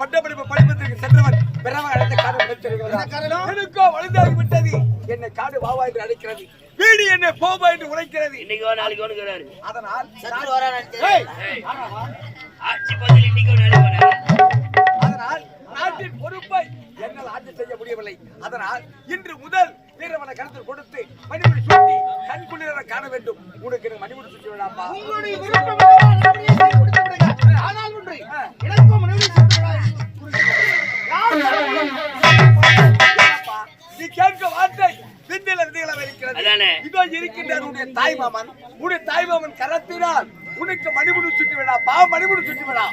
பட்டப்படிப்பு படிப்பதற்கு சென்றவன் எனக்கோ வலுதாகி விட்டது. என்னை காடு வாவா என்று அழைக்கிறது, வீடு என்னை போவா என்று உரைக்கிறது. இன்னைக்கு நாளைக்கு ஒண்ணுகிறாரு. அதனால் நாட்டின் பொறுப்பை என்னால் ஆட்சி செய்ய முடியவில்லை. அதனால் இன்று முதல் வீரவனை கருத்தில் கொடுத்து மணிமுடி சூட்டி கண் குளிர காண வேண்டும். உனக்கு மணிமுடி சுற்றி விடாமா? உங்களுடைய விருப்பம் ஆனால் ஒன்று எனக்கும் மணிமுடி நீ கேட்க வார்த்தை விந்தில விதிகளை இருக்கிறது. இதோ இருக்கின்ற உன்னுடைய தாய்மாமன், உன்னுடைய தாய்மாமன் கரத்தினால் உனக்கு மணிமுடி சுற்றி விடா. பா மணிமுடி சுற்றி விடா.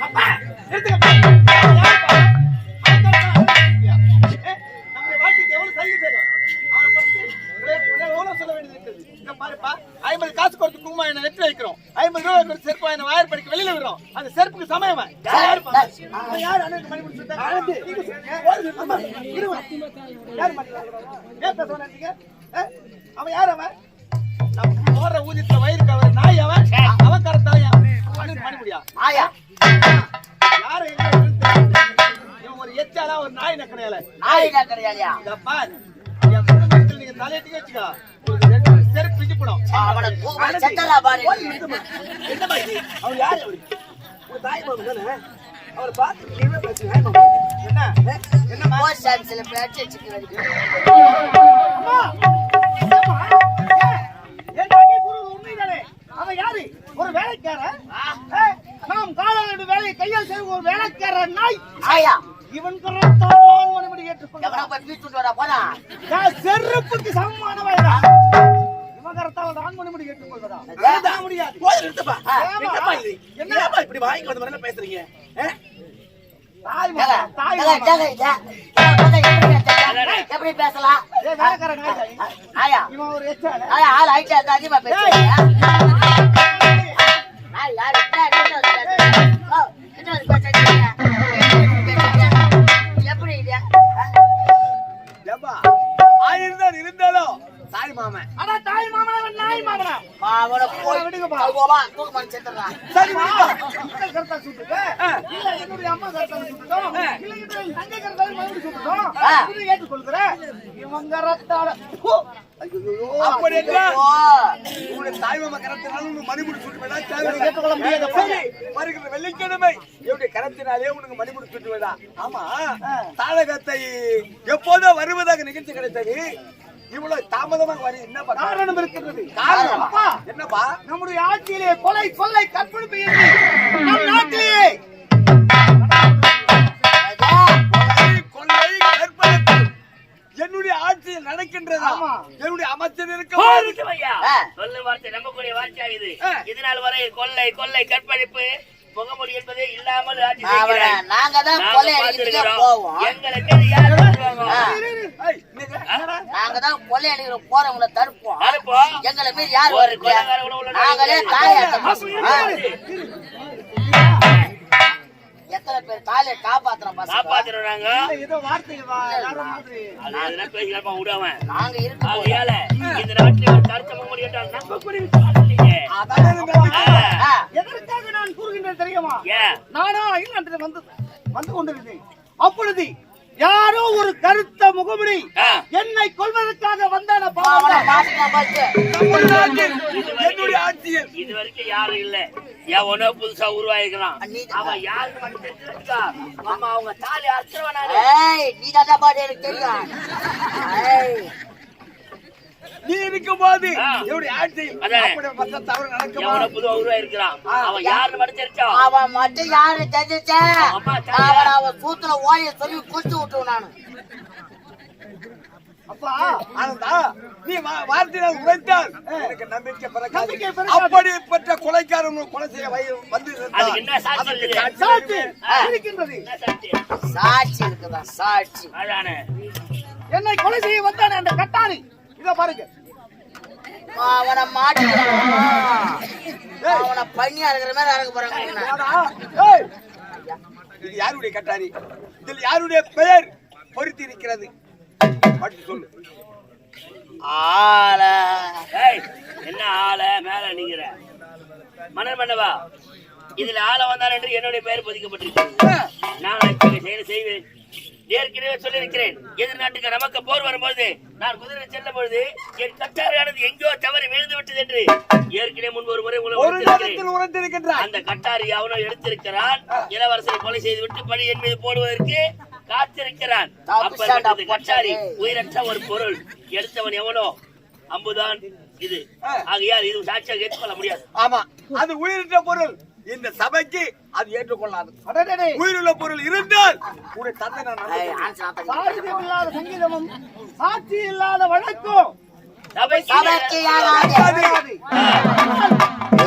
காசு கொடுத்து குங்குமம் என்ன நெற்றி வைக்கிறோம், 50 ரூபாய் கொடுத்து செருப்பு என்ன வாயர் படிக்க வெளியில விடுறோம். அந்த செருப்புக்கு சமயமா யார் அண்ணனுக்கு மணி முடிச்சு அவன் யார்? அவன் நம்ம போடுற ஊதியத்துல வயிறுக்கு அவன் நாய். அவன் கரத்தால மணி முடியா ஆயா யாரு? ஒரு எச்சாலா ஒரு நாய் நக்கடையால நாய் நக்கடையாலியா? நீங்க தலையட்டி வச்சுக்கோ, செருப்பு பிஞ்சு போடும். அவன் யாரு? ஒரு தாய் பாபு தானே. அவர் பார்த்து அவன் யாரு? ஒரு வேலைக்காரன். நாம் காலாளோட வேலையை கையால் செய்வோம். ஒரு வேலைக்காரன் நாய். இவன் செருப்புக்கு சமமானவா? இவன் கரத்தால் தான் மணிமுடி கேட்டுக்கொள்வதா? முடியாது. என்ன இப்படி வாங்கி வந்து முறையில பேசுறீங்க? எப்படி பேசலாம்? இவன் ஒரு அதிகமா பேசுறீங்க. ஆயிரம் இருந்தாலும் தாய் மாமன். ஆனா தாய் மாமன் நாய் மாமனா? மாமன போய் விடுங்கப்பா. போவா தூக்கு மணி செத்துறா. சரி வா. கரெக்ட்டா சுட்டுங்க. இல்ல என்னுடைய அம்மா கரெக்ட்டா சுட்டுட்டோம். இல்ல இது தங்கை கரெக்ட்டா மறுபடியும் சுட்டுட்டோம். இது ஏத்து சொல்றேன். இவங்க ரத்தால ஐயோ அப்படி இல்ல. உங்க தாய் மாமன் கரெக்ட்டால உங்க மணிமுடி சுட்டுவேடா. தேவை ஏத்துக்கொள்ள முடியாது. சரி வருகிற வெள்ளிக்கிழமை என்னுடைய கரெக்ட்டாலே உனக்கு மணிமுடி சுட்டுவேடா. ஆமா தாளகத்தை எப்போதோ வருவதாக நிகழ்ச்சி கிடைத்தது. இவ்வளவு தாமதமாக வரி என்ன காரணம் இருக்கிறது? காரணம் என்னப்பா? நம்முடைய ஆட்சியிலே கொலை கொள்ளை கற்பழிப்பு நம் நாட்டிலே கொலை கற்பழிப்பு என்னுடைய ஆட்சியில் நடக்கின்றதா? என்னுடைய அமைச்சர் இருக்க சொல்லும் வார்த்தை நம்பக்கூடிய வார்த்தை இது. இதனால் வரை கொள்ளை கொள்ளை கற்பழிப்பு முகமூடி என்பதே இல்லாமல் ஆட்சி செய்கிறார். நாங்க தான் கொலை அடிக்கிறதுக்கு போவோம். எங்களுக்கு யாரு சொல்லுவாங்க? நாங்க தான் கொலை அடிக்கிற போறவங்கள தடுப்போம். எங்களை மீறி யாரு வருது? நாங்களே எத்தனை பேர் தாலியை காப்பாத்துறோம். காப்பாத்துறாங்க ஏதோ வார்த்தைகள் பேசிக்கலாம் விடாம நாங்க இருக்கோம். இந்த நாட்டில் ஒரு கருத்து முகமூடி என்றால் நம்பக்கூடிய எதற்காக நான் கூறுகின்றேன் தெரியுமா? நானா இல்ல வந்து கொண்டிருந்தேன். அப்பொழுது யாரோ ஒரு கருத்த முகமுடி என்னை கொல்வதற்காக வந்தான. என்னுடைய ஆட்சியில் இது வரைக்கும் யாரும் இல்ல. எவனோ புதுசா உருவாயிருக்கிறான். அவன் யாருக்கு மட்டும் தெரிஞ்சிருக்கா? அம்மா அவங்க தாலி அறுத்துருவானே. நீ தான் பாட்டு எனக்கு தெரியும். நீ இருக்கும் போது என்னுடைய ஆட்சியில் அப்படி தவறு நடக்கும். எவனோ புதுசா உருவாயிருக்கிறான். அவன் யாருன்னு மட்டும் தெரிஞ்சான். அவன் மட்டும் யாரு தெரிஞ்சிச்சேன். அவன் சூத்துல ஓய சொல்லி குடிச்சு விட்டுருவான். நானு அப்பா ஆனந்தா நீ வார்த்தையால் உரைத்தால் எனக்கு நம்பிக்கை பிறகு அப்படிப்பட்ட கொலைக்காரன் கொலை செய்ய வந்து சாட்சி இருக்குதா? சாட்சி என்னை கொலை செய்ய வந்தானே அந்த கட்டாணி. இத பாருங்க. அவனை மாட்டிக்கிறான். அவனை பண்ணியா இருக்கிற மாதிரி அறக்க போறாங்க. இது யாருடைய கட்டாணி? இதில் யாருடைய பெயர் பொருத்தி இருக்கிறது? சொல்லு. நிக்கிற மன்னர் மன்னவா, இதுல ஆள வந்தார் என்று என்னுடைய பெயர் பதிக்கப்பட்டிருக்கிறது. நான் செயல் செய்வேன். ஏற்கனவே சொல்லியிருக்கிறேன், எதிர்நாட்டுக்கு நமக்கு போர் வரும்போது நான் குதிரை செல்லும் பொழுது என் கட்டாரியானது எங்கோ தவறி விழுந்து விட்டது என்று ஏற்கனவே முன்பு ஒரு முறை உணர்த்திருக்கிறேன். அந்த கட்டாரி அவனோ எடுத்திருக்கிறான். இளவரசரை கொலை செய்து விட்டு பழி என் மீது போடுவதற்கு காத்திருக்கிறான். அப்ப கட்டாரி உயிரற்ற ஒரு பொருள், எடுத்தவன் எவனோ அம்புதான் இது. ஆகையால் இது சாட்சியாக ஏற்றுக்கொள்ள முடியாது. ஆமா, அது உயிரற்ற பொருள். இந்த சபைக்கு அது ஏற்றுக்கொள்ளாது. உயிருள்ள பொருள் இருந்தால் இல்லாத சங்கீதமும் சாட்சி இல்லாத வழக்கும்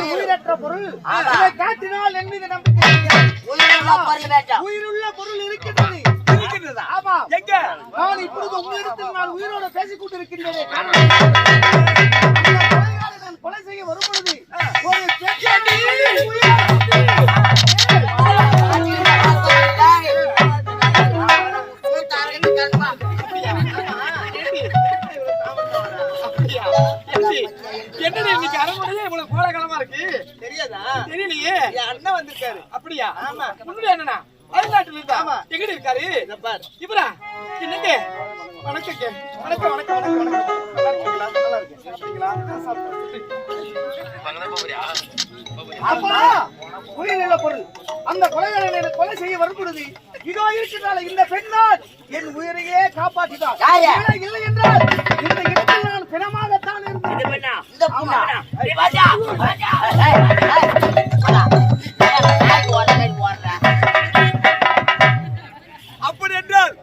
உயிரற்ற பொருள். காட்டினால் என் மீது நம்பிக்கை. உயிருள்ள பொருள் இருக்கின்றது. ஆமா, எங்க நான் இப்பொழுது உங்களிடத்தில் நான் உயிரோடு பேசிக் கொண்டிருக்கின்றேன். நான் கொலை செய்ய வரும்பொழுது இன்னைக்கு அரண்மனையே இவ்வளவு கோலாகலமா இருக்கு. தெரியாதா? தெரியலையே. என் அண்ணன் வந்திருக்காரு. அப்படியா? ஆமா. உண்மையா என்னன்னா வெளிநாட்டுல இருந்தா எங்க இருக்காரு? இவரா? என்னங்க? வணக்கம். வணக்கம் வணக்கம் வணக்கம். நல்லா இருக்கீங்களா? நல்லா இருக்கேன். அப்பா, உயிருள்ள பொருள். அந்த கொலைகாரனை கொலை செய்ய வரும்பொழுது இதோ இருக்கிறாள் இந்த பெண்ணால் என் உயிரையே காப்பாற்றினார். இல்லை என்றால் இந்த இடத்தில் நான் பிணமாகத்தான் இருந்தேன். அப்படி என்றால்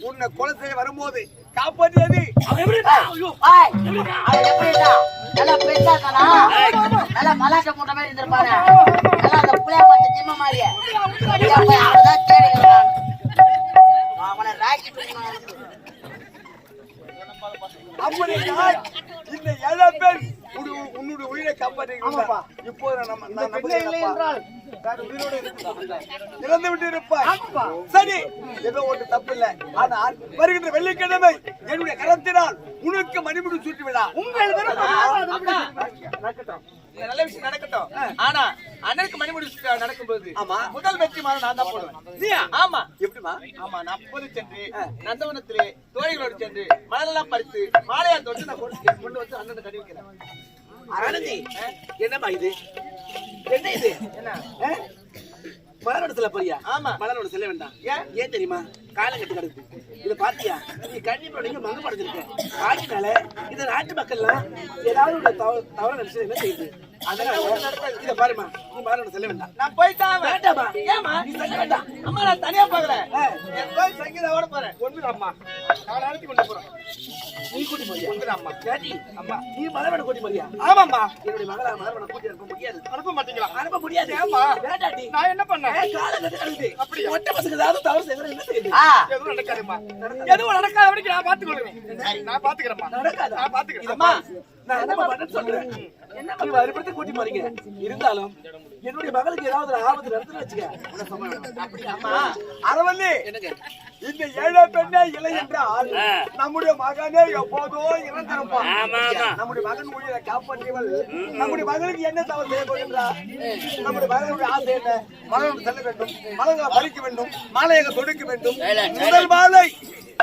உன்னை கொலை செய்ய வரும்போது காப்பாற்றியது மலாட்ட மூட்ட மாதிரி இருந்திருப்பாரு. அந்த புளியா பார்த்து ஜிம்ம மாதிரியே அவனை ராக்கெட் அப்படி இந்த ஏழை பேர் உன்னுடைய உயிரை காப்பாற்றுகிறா. இப்போது இறந்து விட்டு இருப்பார். சரி, ஏதோ ஒன்று தப்பு இல்லை. ஆனால் வருகின்ற வெள்ளிக்கிழமை என்னுடைய கரத்தினால் உனக்கு மணிமுடி சூட்டி விடா. உங்கள் நல்ல விஷயம் நடக்கட்டும். ஆனா அண்ணனுக்கு மணிமுடி நடக்கும்போது முதல் வெற்றி மாலை நான் தான் போடுவேன். ஆமா, எப்படிமா? ஆமா, நான் அப்போது சென்று நந்தவனத்திலே தோழிகளோடு சென்று மலரெல்லாம் பறித்து மாலையா தொட்டு நான் கொண்டு வந்து அண்ணன் கட்டி வைக்கிறேன். என்னம்மா இது? என்ன இது? என்ன மலரோட சில போறியா? ஆமா, மலரோட செல்ல வேண்டாம். ஏன் தெரியுமா? காலம் கட்டு கிடக்கு. இதை பாத்தியா? நீ கண்டிப்பா நீங்க மங்க படுத்திருக்க. ஆகினால இந்த நாட்டு மக்கள்லாம் ஏதாவது ஒரு தவறு நினைச்சு என்ன செய்யுது? அதனால இதை பாருமா, நீ மலரோட செல்ல வேண்டாம். நான் போயிட்டான். வேண்டாமா? ஏமா நீ செல்ல வேண்டாம்? அம்மா, நான் தனியா போகிறேன். போய் சங்கீதாவோட போறேன். ஒன்று அம்மா, நான் அழைத்து கொண்டு போறேன். நீ கூட்டி போறியா? ஒன்று அம்மா. கேட்டி அம்மா, நீ மலரோட கூட்டி போறியா? ஆமாம்மா. என்னுடைய மகளா மலரோட கூட்டி அனுப்ப முடியாது. அனுப்ப மாட்டீங்களா? அனுப்ப முடியாது. ஆமா, வேண்டாடி. நான் என்ன பண்ணேன்? காலம் கட்டு கிடக்குது. அப்படி ஒட்ட பசங்க ஏதாவது தவறு செய்யற என்ன செய்யுது? எதுவும் நடக்காதுமா. எதுவும் நடக்காத வரைக்கும் நான் பாத்துக்கொள்றேன். நான் பாத்துக்கிறேம்மா. நடக்காது. நான் பாத்துக்கிறேன். அம்மா, நான் என்ன பண்ண சொல்றேன்? என்ன நீ வரிபடுத்தி கூட்டி போறீங்க. இருந்தாலும் என்னுடைய மகளுக்கு ஏதாவது ஆபத்து நடந்து வச்சுக்க. அப்படி அம்மா அரவல்லி, இந்த ஏழை பெண்ணே இல்லை என்றால் நம்முடைய மகனே எப்போதோ இறந்திருப்பான். நம்முடைய மகன் உயிரை காப்பாற்றியவள் நம்முடைய மகளுக்கு என்ன தவறு செய்ய போகின்றார்? நம்முடைய மகளுடைய ஆசை என்ன? மகனோடு செல்ல வேண்டும், மலர்களை பறிக்க வேண்டும், மாலையாக தொடுக்க வேண்டும். முதல் மாலை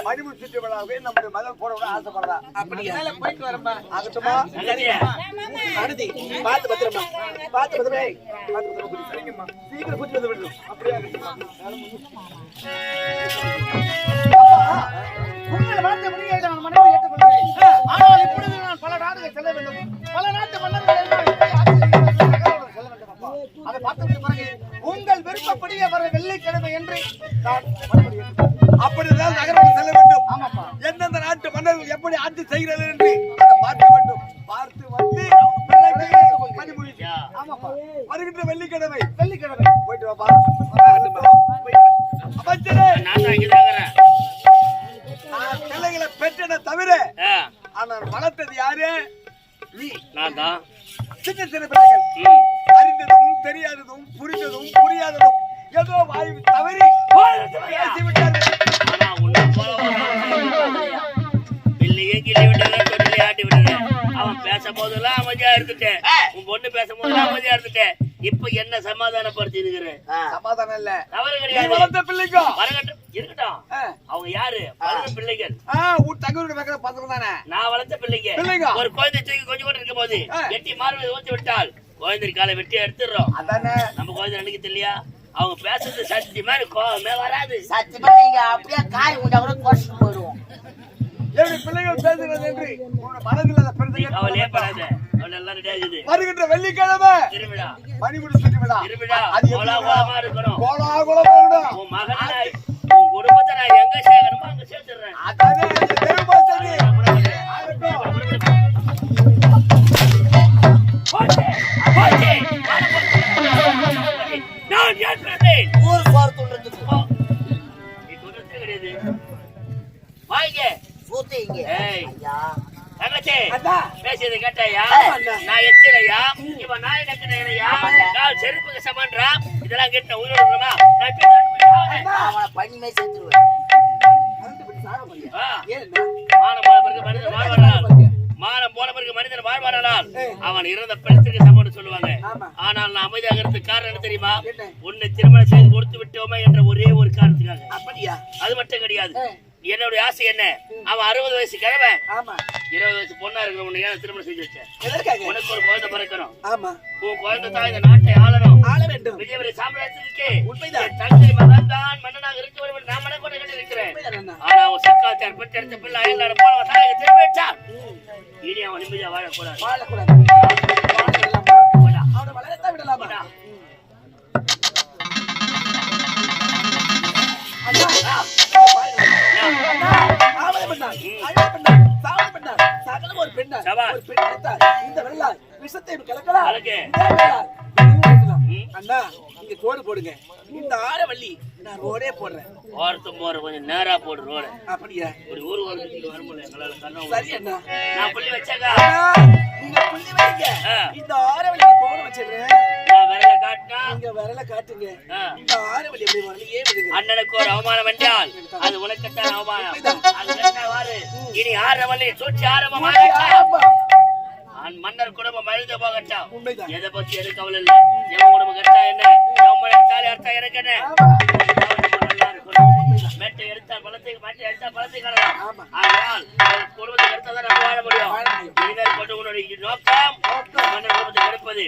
மணிமுடி சுற்றி விழாவே நம்முடைய மகள் போட விட ஆசைப்படுறா. அப்படி போயிட்டு வரப்பா. ஆகட்டுமா? அனுதி பார்த்து பத்திரமா, பார்த்து பத்திரமே, சரிங்கம்மா. சீக்கிரம் கூட்டி வந்து விடுறோம். அப்படியே உங்கள் வார்த்தை முடிய நான் மனைவி ஏற்றுக்கொள்கிறேன். ஆனால் இப்பொழுது நான் பல நாடுகள் செல்ல வேண்டும். பல நாட்டு மன்னர்கள் செல்ல வேண்டும். அப்பா, அதை பார்த்து பிறகு உங்கள் விருப்பப்படியே வர வெள்ளிக்கிழமை என்று நான் அப்படிதான் நகரம் செல்ல வேண்டும். எந்தெந்த நாட்டு மன்னர்கள் எப்படி ஆட்சி செய்கிறது என்று பார்க்க வேண்டும். பார்த்து வந்து மணிமுடி வருகின்ற வெள்ளிக்கிழமை போயிட்டு வாப்பா. அமைச்சரே, நான் பிள்ளைகளை பெற்றன தவிர ஆனால் வளர்த்தது யாரு? நீ. நான் தான். சின்ன சின்ன பிள்ளைகள் அறிந்ததும் தெரியாததும் புரிந்ததும் புரியாததும் ஏதோ வாயு தவறி பேசிவிட்டார்கள். பிள்ளையே கிள்ளி விட்டது, தொட்டிலே ஆட்டி விட்டது. அவன் பேசும் போதெல்லாம் அமைதியா இருந்துட்டேன், உன் பொண்ணு பேசும் போதெல்லாம் அமைதியா இருந்துட்டேன். இப்ப என்ன சமாதானப்படுத்தி இருக்கிறேன்? சமாதானம் இல்ல, தவறு கிடையாது. வளர்த்த பிள்ளைங்க இருக்கட்டும். அவங்க யாரு? வளர்த்த பிள்ளைகள். தங்கூர் பசங்க தானே. நான் வளர்த்த பிள்ளைங்க. ஒரு குழந்தை தூக்கி கொஞ்சம் கூட இருக்கும் போது எட்டி மார்பை ஊற்றி விட்டால் குழந்தை காலை வெட்டி எடுத்துடுறோம். அதானே நம்ம குழந்தை நினைக்க இல்லையா? அவங்க பேசுறது சத்தி மாதிரி கோவமே வராது. சத்தியமா நீங்க அப்படியே காரி உண்டா கூட குறைச்சிட்டு போயிடுவோம். எப்படி பிள்ளைகள் பேசுகிறது என்று மனதில் அதை பெருந்தே அவளே படாத. அவள் எல்லாம் ரெடி ஆகுது. வருகின்ற வெள்ளிக்கிழமை திருவிழா, பணிபுரி திருவிழா. திருவிழா கோலாகலமா இருக்கணும். கோலாகலமா இருக்கணும். உன் மகனாய் உன் குடும்பத்தை நான் எங்க சேர்க்கணுமோ அங்க சேர்த்துறேன். அதானே தெருவா சரி. நான் ஏற்றேன். ஊர் போறதுன்றது நீ சொல்றது கிடையாது. வாங்க சூத்து இங்க. ஏய் ஐயா தங்கச்சி அண்ணா பேசியது கேட்டாயா? நான் எச்சிலையா? இவன் நாய் நக்கினையா? கால் செருப்புக்கு சமான்றா? இதெல்லாம் கேட்ட உயிரோடுமா? அவனை பண்ணிமே சேர்த்துருவேன். மானம் போன பிறகு மனிதன் வாழ்வானால், மானம் போன பிறகு மனிதன் வாழ்வானால் அவன் இறந்த பிணத்திற்கு சமம்னு சொல்லுவாங்க. ஆனால் நான் அமைதியாக இருந்ததுக்கு காரணம் என்ன தெரியுமா? உன்னை திருமணம் செய்து கொடுத்து விட்டோமே என்ற ஒரே ஒரு காரணத்துக்காக. அப்படியா? அது மட்டும் கிடையாது. என்னுடைய ஆசை என்ன? அவன் 60 வயசு கிழமை, ஆமா 20 வயசு பொண்ணா இருக்கிற உன்னை ஏன் திருமணம் செஞ்சு வச்சேன்? எதற்காக? உனக்கு ஒரு குழந்தை பிறக்கணும். ஆமா உன் குழந்தை தான் இந்த நாட்டை ஆளணும். ஆள வேண்டும். விஜயவரி சாம்ராஜ்யத்திற்கு உண்மைதான். என் தந்தை மகன் தான் மன்னனாக இருக்க வேண்டும் என்று நான் மனக்கொண்டு கண்டிருக்கிறேன். ஆனா அவன் சர்க்காத்தார் பெற்றெடுத்த பிள்ளை அயல்நாடு போனவன் தாயக திரும்பி வச்சான். இனி அவன் நிம்மதியா வாழக்கூடாது. வாழக்கூடாது. அவனை வளர்த்த விடலாமா? அண்ணா இங்க கோடு போடுங்க. இந்த ஆரவள்ளி நான் ரோடே போடுறேன். ஓரத்தும் போற கொஞ்சம் நேரா போடு ரோடு. அப்படியா? ஒரு ஊர் வந்து வர முடியல எங்களால கண்ணா. சரி அண்ணா. நான் புள்ளி வச்சாக்கா நீங்க புள்ளி வைங்க. இந்த ஆரவள்ளி கோடு வச்சிடுறேன். நான் விரல காட்டினா நீங்க விரல காட்டுங்க. இந்த ஆரவள்ளி எப்படி வரலையே விடுங்க. அண்ணனுக்கு ஒரு அவமானம் என்றால் அது உனக்குத்தான் அவமானம். அது கேட்டா வாரு. இனி ஆரவள்ளி சூழ்ச்சி ஆரம்பமாக மன்னர் குடும்பம் அழுத போகட்டும். எதை பத்தி எது கவலை இல்லை. எவன் குடும்பம் கட்டா என்ன, எவன் தாலி அர்த்தா எனக்கு என்ன, மேட்டை எடுத்தால் பழத்தை மாட்டை எடுத்தால் பழத்தை காணலாம். ஆனால் குடும்பத்தை எடுத்தால் தான் நம்ம வாழ முடியும். இனிமேல் கொண்டு உன்னுடைய நோக்கம் மன்னர் குடும்பத்தை எடுப்பது.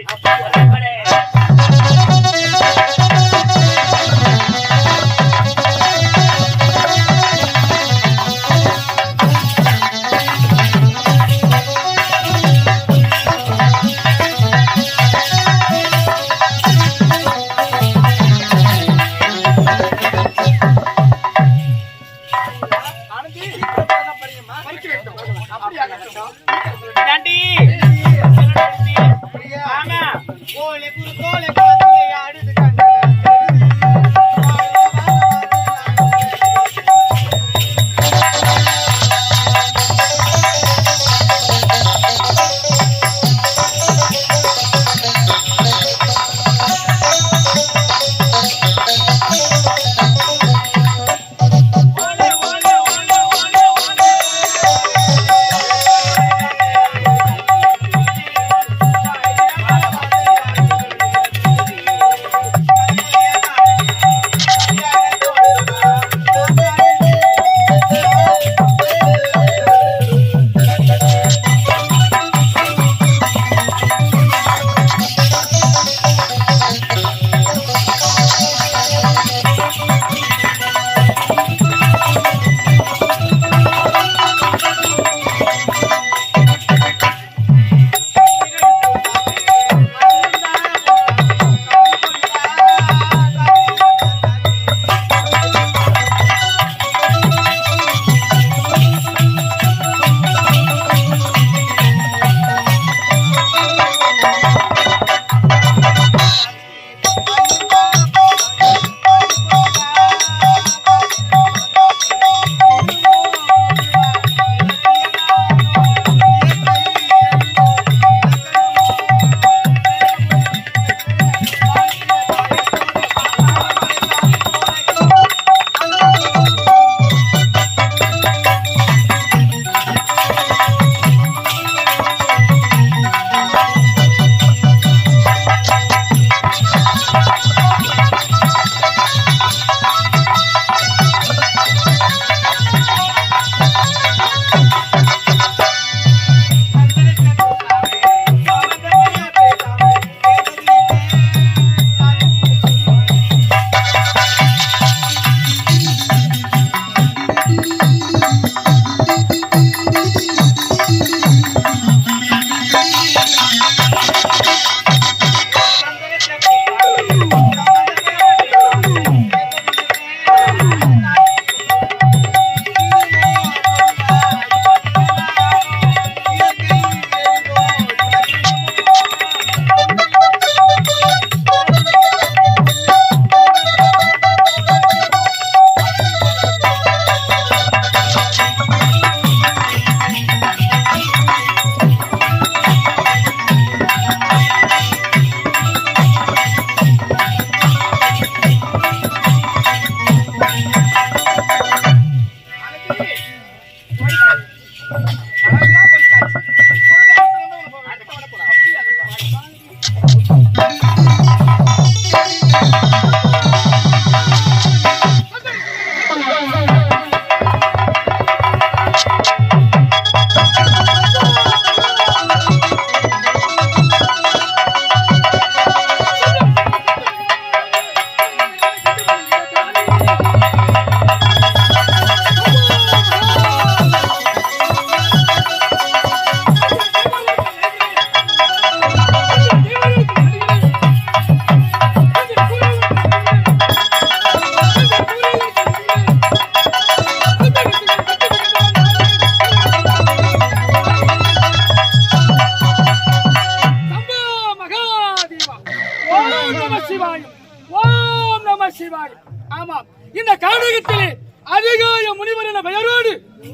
சிவாய். ஆமாம், இந்த காடகத்திலே அதிகாய முனிவர் என பெயரோடு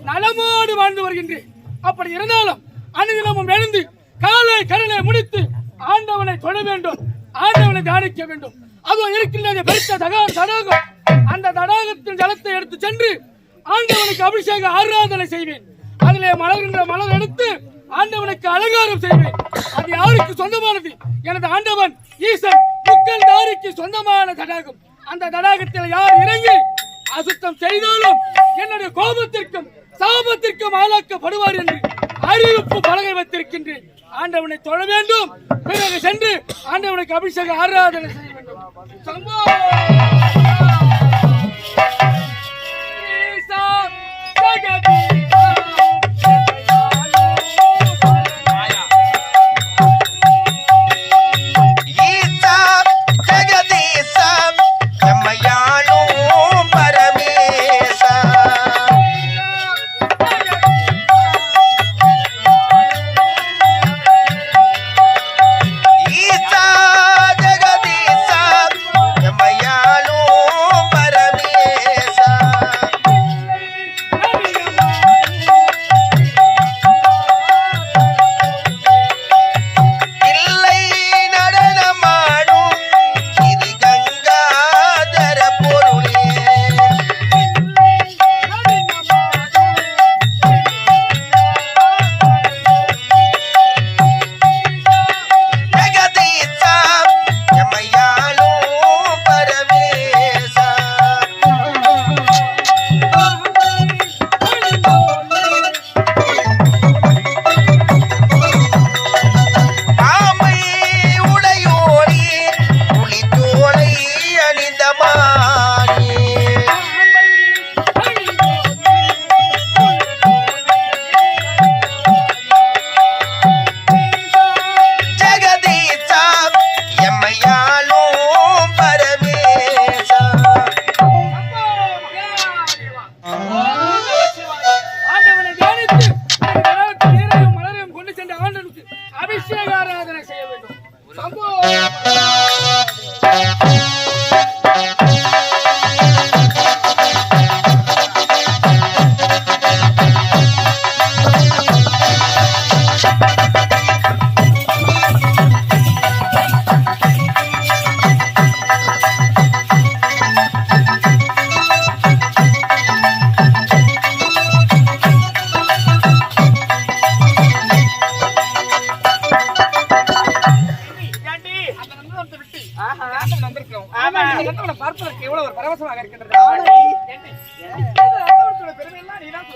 நலமோடு வாழ்ந்து வருகின்றேன். அப்படி இருந்தாலும் அனுதினமும் எழுந்து காலை கடனை முடித்து ஆண்டவனை தொழ வேண்டும், ஆண்டவனை தியானிக்க வேண்டும். அதுவும் இருக்கின்ற பெருத்த தடாகம், அந்த தடாகத்தின் ஜலத்தை எடுத்து சென்று ஆண்டவனுக்கு அபிஷேக ஆராதனை செய்வேன். அதிலே மலர்கின்ற மலர் எடுத்து ஆண்டவனுக்கு அலங்காரம் செய்வேன். அது யாருக்கு சொந்தமானது? எனது ஆண்டவன் ஈசன் முக்கல் தாரிக்கு சொந்தமான தடாகம். அந்த தடாகத்தில் யார் இறங்கி அசுத்தம் செய்தாலும் என்னுடைய கோபத்திற்கும் சாபத்திற்கும் ஆளாக்கப்படுவார் என்று அறிவிப்பு பலகை வைத்திருக்கின்றேன். ஆண்டவனை தொழ வேண்டும், பிறகு சென்று ஆண்டவனுக்கு அபிஷேக ஆராதனை செய்ய வேண்டும். சம்போ ஈசா ஜெகதீசா பார்ப்பதற்கு எவ்வளவு ஒரு பரவசமாக இருக்கின்றது. பெருமையெல்லாம் நீதான்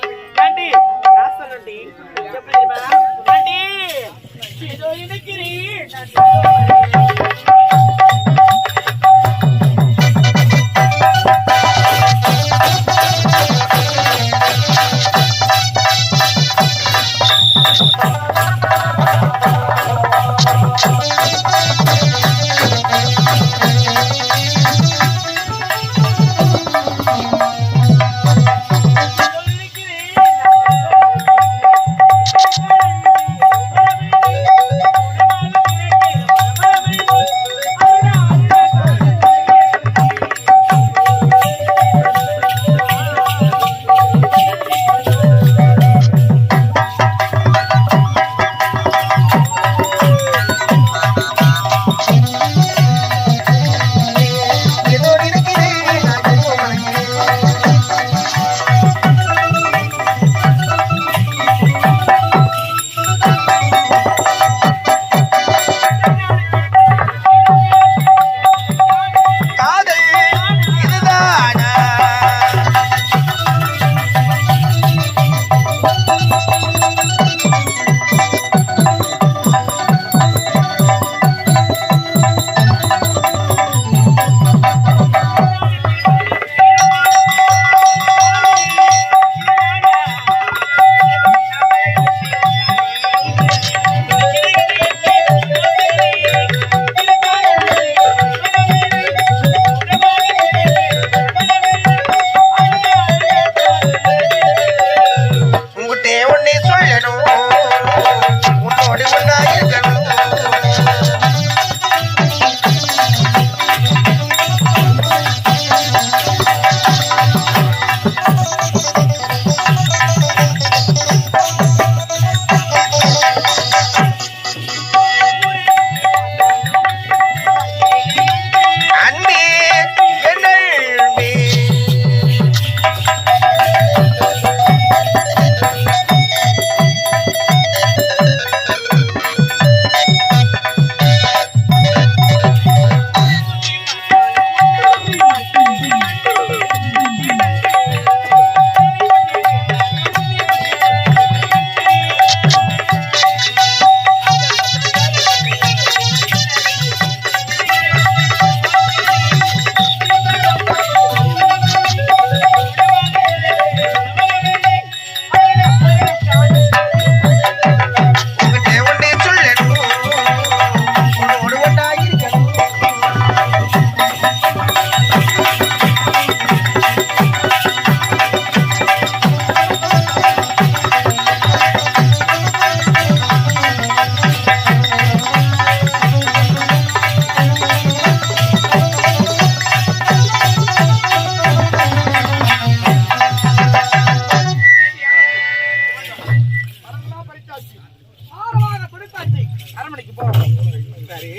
அரண்மனைக்கு போவோம். சரி,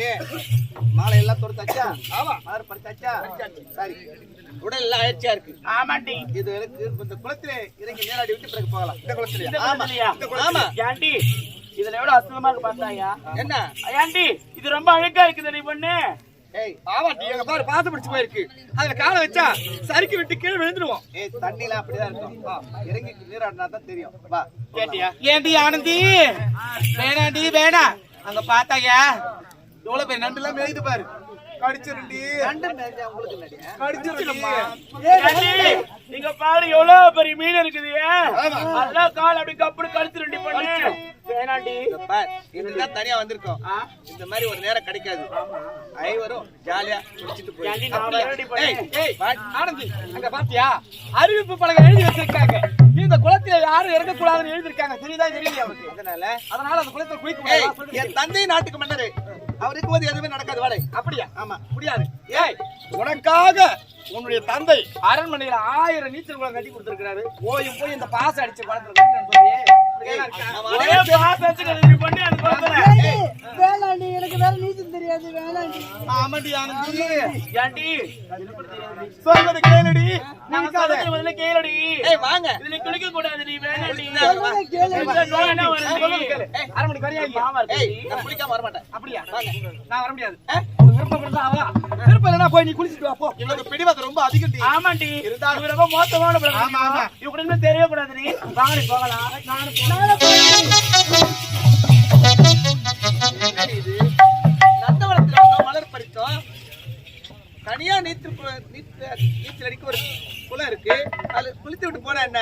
மாலை எல்லாம் தொடுத்தாச்சா? ஆமா. மலர் பறிச்சாச்சா? சரி, உடல் எல்லாம் அயற்சியா இருக்கு. ஆமாண்டி. இது இந்த குளத்திலே இறங்கி நீராடி விட்டு பிறகு போகலாம். இந்த குளத்திலே. ஆமா. ஆண்டி, இதுல எவ்வளவு அசுத்தமா இருக்கு பார்த்தாயா? என்ன ஆண்டி, இது ரொம்ப அழுக்கா இருக்குது நீ பொண்ணு. ஏய், ஆமாண்டி, எங்க பாரு பாத்து பிடிச்சு போயிருக்கு. அதுல காலை வச்சா சறுக்கி விட்டு கீழே விழுந்துருவோம். ஏய், தண்ணிலாம் அப்படிதான் இருக்கும். இறங்கி நீராடினா தான் தெரியும். வா. கேட்டியா? ஏண்டி ஆனந்தி, வேணாண்டி வேணா. அங்க பார்த்தாயா எவ்வளவு பேர் நண்டுலாம் மேய்து பாரு. கடிச்சிருண்டி. நண்டு மேய்ஞ்சா உங்களுக்கு நடியா? கடிச்சிருமா. நீங்க பாரு எவ்வளவு பெரிய மீன் இருக்குது. அதெல்லாம் கால் அப்படி கப்புடு கடிச்சிருண்டி பொண்ணு. வேணாண்டி. பார், இதுதான் தனியா வந்திருக்கோம். இந்த மாதிரி ஒரு நேரம் கிடைக்காது. ஐவரும் ஜாலியா குடிச்சிட்டு போய். ஆனந்தி, அங்க பாத்தியா அறிவிப்பு பலகை எழுதி வச்சிருக்காங்க. இந்த குளத்துல யாரும் இறங்க கூடாதுன்னு எழுதி இருக்காங்க. தெரியுதா தெரியலையா அவருக்கு? அதனால அந்த குளத்துல குளிக்க என் தந்தை நாட்டுக்கு மன்னரு அவருக்கு போது எதுவுமே நடக்காது. வாடை அப்படியா? ஆமா, முடியாது. ஏய், உனக்காக உன்னுடைய தந்தை அரண்மனையில 1000 நீச்சல் குளம் கட்டி கொடுத்திருக்காரு. போயும் போய் இந்த பாச அடிச்ச குளத்துல வேளாண்டி எனக்கு வேற நீச்சல் தெரியாது. வேளாண்டி ஆமாண்டி ஆனந்தி. ஏண்டி சொல்வது கேளுடி. நாங்க சொல்றது முதல்ல கேளுடி. ஏய், வாங்க. இதுல குளிக்க கூடாது நீ. வேணாண்டி. அரண்மனைக்கு வரியா? ஏய், நான் குளிக்காம வர மாட்டேன். அப்படியா? வாங்க. நான் வர முடியாது. விருப்பம் இருந்தா வா. விருப்பம் இல்லனா போய் நீ குளிச்சிட்டு வா போ. இவனுக்கு பிடிவாதம் ரொம்ப அதிகம்டி. ஆமாண்டி. இருந்தாலும் ரொம்ப மோசமான பிரச்சனை. ஆமா ஆமா. இவனுக்கு தெரியவே கூடாது நீ. வாடி போகலாம். இது நந்தவனத்துல மலர் பறித்தோம். தனியா நீச்சல் அடிக்க ஒரு குளம் இருக்கு. அதுல குளித்து விட்டு போனா என்ன?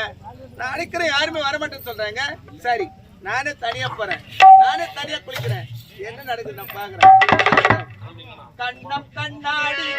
நான் அடிக்கிறேன், யாருமே வரமாட்டேன்னு சொல்றாங்க. சரி, நானே தனியா போறேன். நானே தனியா குளிக்கிறேன். என்ன நடக்குது நான் பாக்குறேன். கண்ணம் கண்ணாடி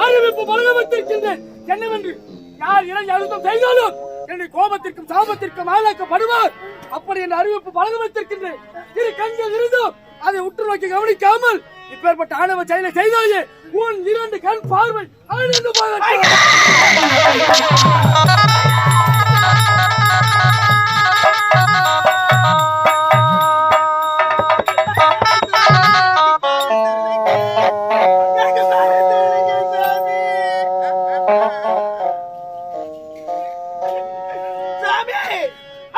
அறிவிப்பு வழங்கப்பட்டிருக்கின்றேன். என்னவென்று யார் இறை அழுத்தம் செய்தாலும் என்னுடைய கோபத்திற்கும் சாபத்திற்கும் ஆளாக்கப்படுவார். அப்படி என்ற அறிவிப்பு வழங்கப்பட்டிருக்கின்றேன். இரு கண்கள் இருந்தும் அதை உற்று நோக்கி கவனிக்காமல் இப்பேற்பட்ட ஆணவ செயலை செய்தாயே உன் 2 கண் பார்வை அழிந்து போகட்டும்.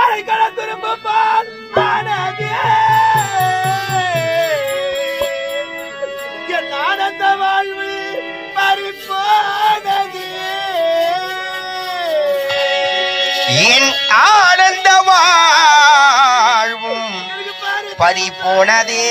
திரும்பால் ஆனதே என் ஆனந்த வாழ்வு பறிப்போனது என் ஆனந்த வாழ்வும் பறிப்போனதே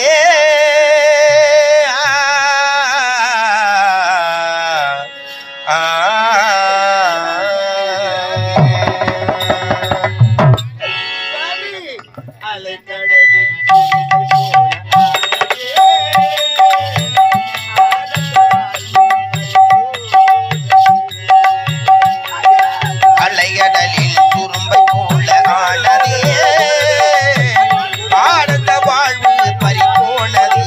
அலைகடலில் துரும்பை போல ஆனதே ஆனந்த வாழ்வு பறிப்போனதே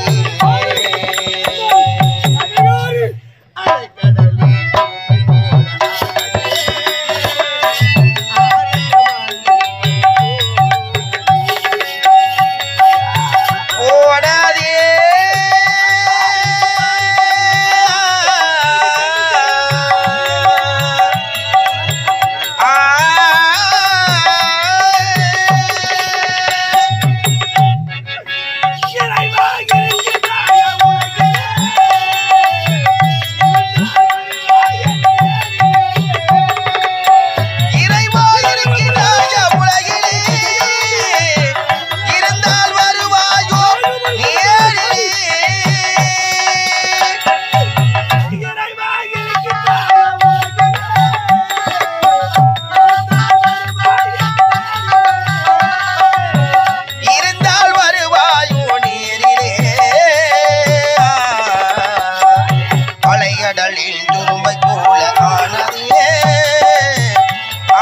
அலைகடலில் துரும்பை போல ஆனதே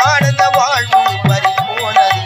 ஆனந்த வாழ்வு பறிப்போனதே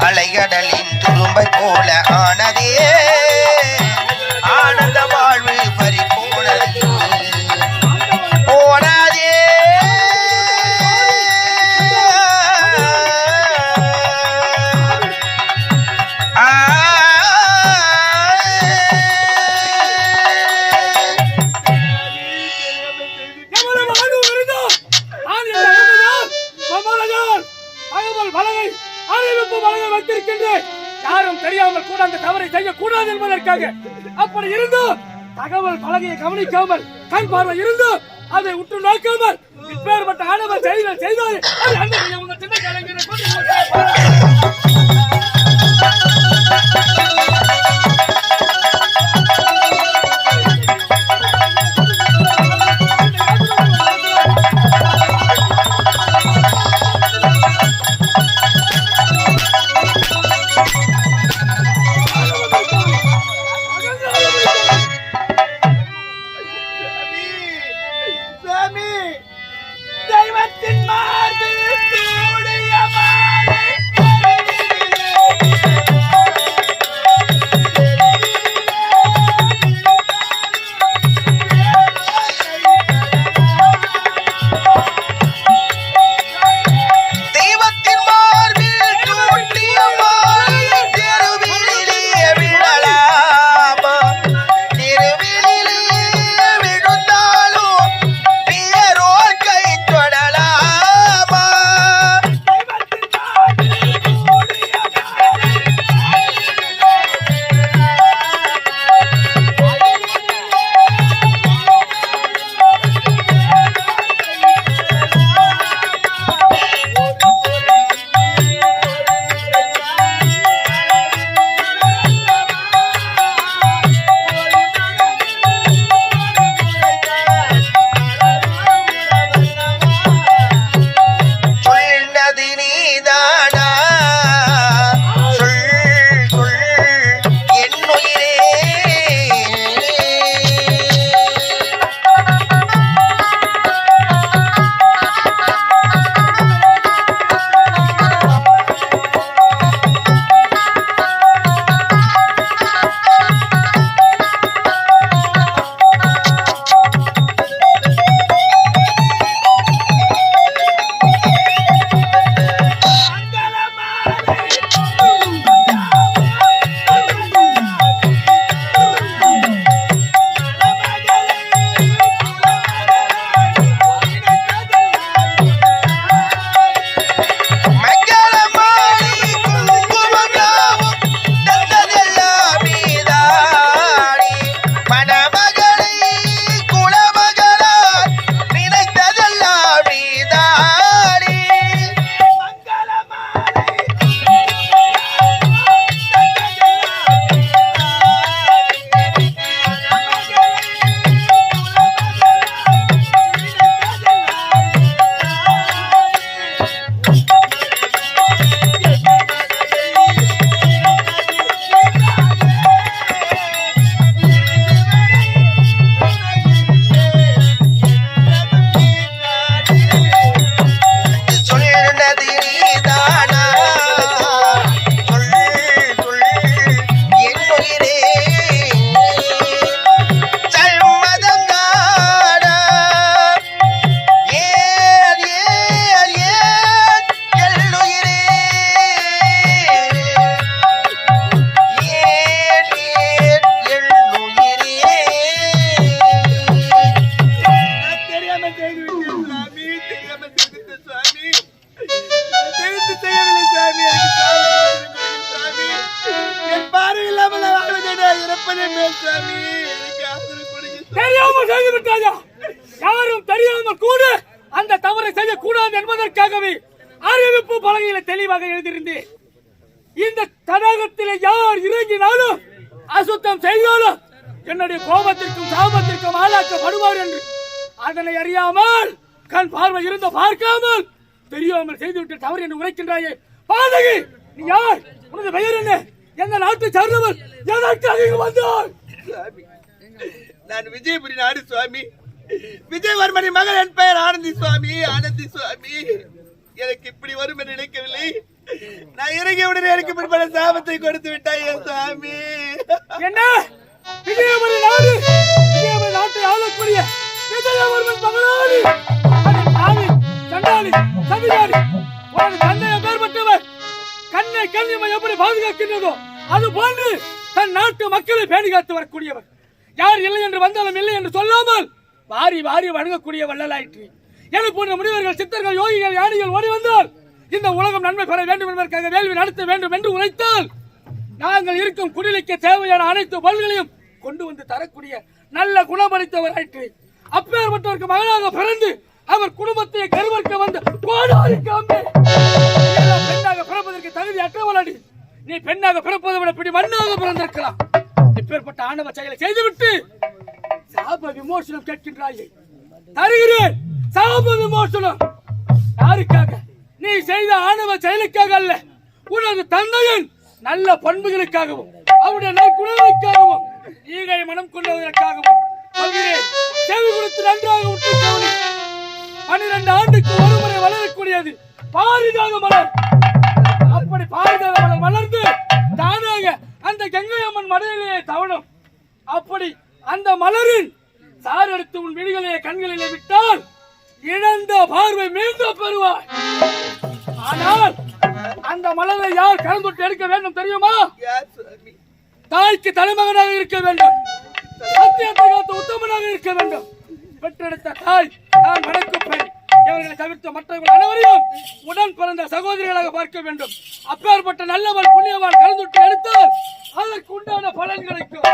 அலைகடலின் துரும்பை போல ஆனதே ஆனந்த வாழ்வு பறிப்போனதே போனதே யாரும் தெரியாமல் கூட அந்த தவறை செய்யக்கூடாது என்பதற்காக அப்படி இருந்தும் தகவல் பலகையை கவனிக்காமல் கண் பார்வை இருந்தும் அதை உற்று நோக்காமல் இப்பேற்பட்ட ஆணவ செய்தால் சின்ன கலைஞரை தெய்வத்தின் மார்பில் சூடிய மாலை செய்து விட்டாயா? யாரும் தெரியாமல் கூட அந்த தவறை செய்யக்கூடாது என்பதற்காகவே அறிவிப்பு பலகையில தெளிவாக எழுதியிருந்தேன். இந்த தடாகத்திலே யார் இறங்கினாலும் அசுத்தம் செய்தாலும் என்னுடைய கோபத்திற்கும் சாபத்திற்கும் ஆளாக்கப்படுவார் என்று. அதனை அறியாமல் கண் பார்வை இருந்த பார்க்காமல் தெரியாமல் செய்துவிட்டு தவறு என்று உரைக்கின்றாயே பாதகி, நீ யார்? உனது பெயர் என்ன? எந்த நாட்டை சார்ந்தவர்? எதற்காக வந்தார்? நான் விஜயபுரி நாடு சுவாமி. விஜயவர்மனி மகள். என் பெயர் ஆனந்தி சுவாமி. ஆனந்தி சுவாமி. எனக்கு இப்படி வரும் என்று நினைக்கவில்லை. நான் இறங்கியவுடனே எனக்கு பிற்பட சாபத்தை கொடுத்து விட்டாய் சுவாமி. என்ன விஜயபுரி நாடு? விஜயபுரி நாட்டை ஆளக்கூடிய விஜயவர்மன் மகளாடி சாமி சண்டாளி சதிகாரி உனது தந்தையை பேர்பட்டவர். கண்ணை கண்ணிமை எப்படி பாதுகாக்கின்றதோ அது போன்று தன் நாட்டு மக்களை பேணிகாத்து வரக்கூடியவர். யார் இல்லை என்று வந்தாலும் இல்லை என்று சொல்லாமல் வாரி வாரி வணங்கக்கூடிய வள்ளலாயிற்று. எனக்கு போன்ற முனிவர்கள், சித்தர்கள், யோகிகள், ஞானிகள் ஓடி வந்தால் இந்த உலகம் நன்மை பெற வேண்டும் என்பதற்காக வேள்வி நடத்த வேண்டும் என்று உரைத்தால் நாங்கள் இருக்கும் குடிலுக்கு தேவையான அனைத்து பொருள்களையும் கொண்டு வந்து தரக்கூடிய நல்ல குணமளித்தவர் ஆயிற்று. அப்பேற்பட்டவருக்கு மகனாக பிறந்து அவர் குடும்பத்தை கருவறுக்க வந்த பெண்ணாக பிறப்பதற்கு தகுதி அற்றவளடி. நீ பெண்ணாக பிறப்பதை விட பிடி மண்ணாக பிறந்திருக்கலாம். இப்பேற்பட்ட ஆணவ செயலை செய்துவிட்டு சாப விமோசனம் கேட்கின்றாயே. தருகிறேன் சாப விமோசனம். யாருக்காக? நீ செய்த ஆணவ செயலுக்காக அல்ல, உனது தந்தையின் நல்ல பண்புகளுக்காகவும் அவருடைய நற்குணங்களுக்காகவும் ஈகை மனம் கொண்டதற்காகவும் செவி கொடுத்து நன்றாக உற்று 12 ஆண்டுக்கு ஒருமுறை வளரக்கூடியது பாரிஜாத மலர். அப்படி பாரிஜாத மலர் வளர்ந்து தானாக அந்த கங்கை அம்மன் மலையிலேயே தவழும். அப்படி அந்த மலரின் சார் எடுத்து உன் விழிகளிலே கண்களிலே விட்டால் இழந்த பார்வை மீண்டும் பெறுவாய். ஆனால் அந்த மலரை யார் கலந்துட்டு எடுக்க வேண்டும் தெரியுமா? தாய்க்கு தலைமகனாக இருக்க வேண்டும், சத்தியத்தை காத்த உத்தமனாக இருக்க வேண்டும். பெற்றெடுத்த தாய் நான் வணக்கும் பெண். இவர்களை தவிர்த்த மற்றவர்கள் அனைவரையும் உடன் பிறந்த சகோதரிகளாக பார்க்க வேண்டும். அப்பேற்பட்ட நல்லவன் புண்ணியவான் கலந்துட்டு எடுத்தால் அதற்கு உண்டான பலன் கிடைக்கும்.